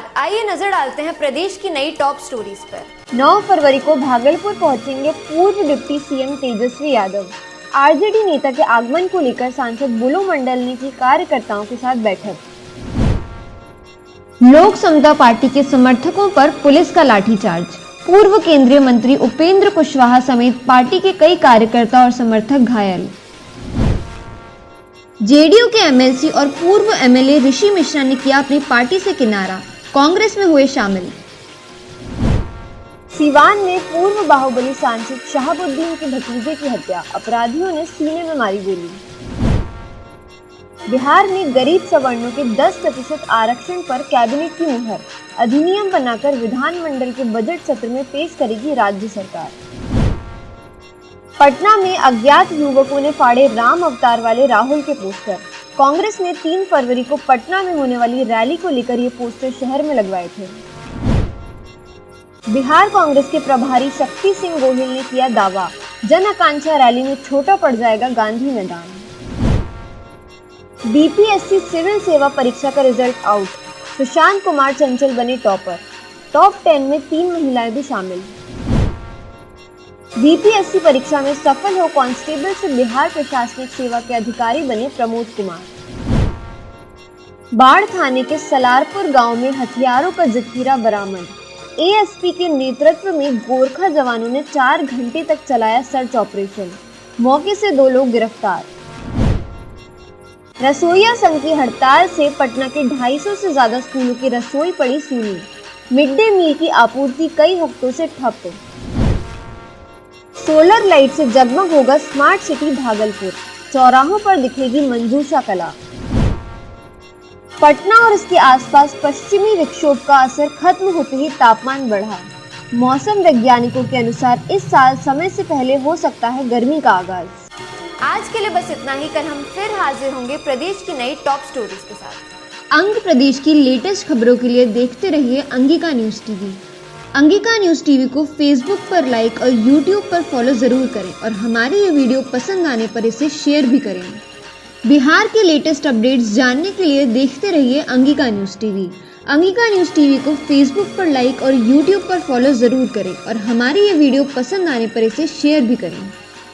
नमस्कार, आइए नजर डालते हैं प्रदेश की नई टॉप स्टोरीज पर। 9 फरवरी को भागलपुर पहुंचेंगे पूर्व deputy CM Tejashwi Yadav. RJD नेता के आगमन को लेकर सांसद बुलो मंडल ने की कार्यकर्ताओं के साथ बैठक। लोक समता पार्टी के समर्थकों पर पुलिस का लाठीचार्ज। पूर्व केंद्रीय मंत्री उपेंद्र कुशवाहा समेत पार्टी के कई कार्यकर्ता और समर्थक घायल। जेडीयू के एमएलसी और पूर्व एमएलए ऋषि मिश्रा ने किया अपनी पार्टी से किनारा, कांग्रेस में हुए शामिल। सीवान में पूर्व बाहुबली सांसद शहाबुद्दीन के भतीजे की हत्या, अपराधियों ने सीने में मारी गोली। बिहार में गरीब सवर्णों के 10% आरक्षण पर कैबिनेट की मुहर, अधिनियम बनाकर विधानमंडल के बजट सत्र में पेश करेगी राज्य सरकार। पटना में अज्ञात युवकों ने फाड़े राम अवतार वाले राहुल के पोस्टर। कांग्रेस ने 3 फरवरी को पटना में होने वाली रैली को लेकर ये पोस्टर शहर में लगवाए थे। बिहार कांग्रेस के प्रभारी शक्ति सिंह गोहिल ने किया दावा, जन आकांक्षा रैली में छोटा पड़ जाएगा गांधी मैदान। बीपीएससी सिविल सेवा परीक्षा का रिजल्ट आउट, सुशांत कुमार चंचल बने टॉपर। टॉप 10 में 3 महिलाएं भी शामिल। बीपीएससी परीक्षा में सफल हो कांस्टेबल से बिहार प्रशासनिक सेवा के अधिकारी बने प्रमोद कुमार। बाढ़ थाने के सलारपुर गांव में हथियारों का जखीरा बरामद। एएसपी के नेतृत्व में गोरखा जवानों ने 4 घंटे तक चलाया सर्च ऑपरेशन, मौके से 2 लोग गिरफ्तार। रसोइया संघ की हड़ताल से पटना के 250 से ज्यादा स्कूलों की रसोई पड़ी सूनी। मिड डे मील की आपूर्ति कई हफ्तों से ठप। सोलर लाइट से जगमग होगा स्मार्ट सिटी भागलपुर, चौराहों पर दिखेगी मंजूषा कला। पटना और इसके आसपास पश्चिमी विक्षोभ का असर खत्म होते ही तापमान बढ़ा। मौसम वैज्ञानिकों के अनुसार इस साल समय से पहले हो सकता है गर्मी का आगाज। आज के लिए बस इतना ही। कल हम फिर हाजिर होंगे प्रदेश की नई टॉप स्टोरीज के साथ। अंग प्रदेश की लेटेस्ट खबरों के लिए देखते रहिए Angika news TV. Angika news TV को फेसबुक पर लाइक और यूट्यूब पर फॉलो जरूर करें और हमारी ये वीडियो पसंद आने पर इसे शेयर भी करें। बिहार के लेटेस्ट अपडेट्स जानने के लिए देखते रहिए Angika news TV. Angika news TV को फेसबुक पर लाइक और यूट्यूब पर फॉलो जरूर करें और हमारी ये वीडियो पसंद आने पर इसे शेयर भी करें।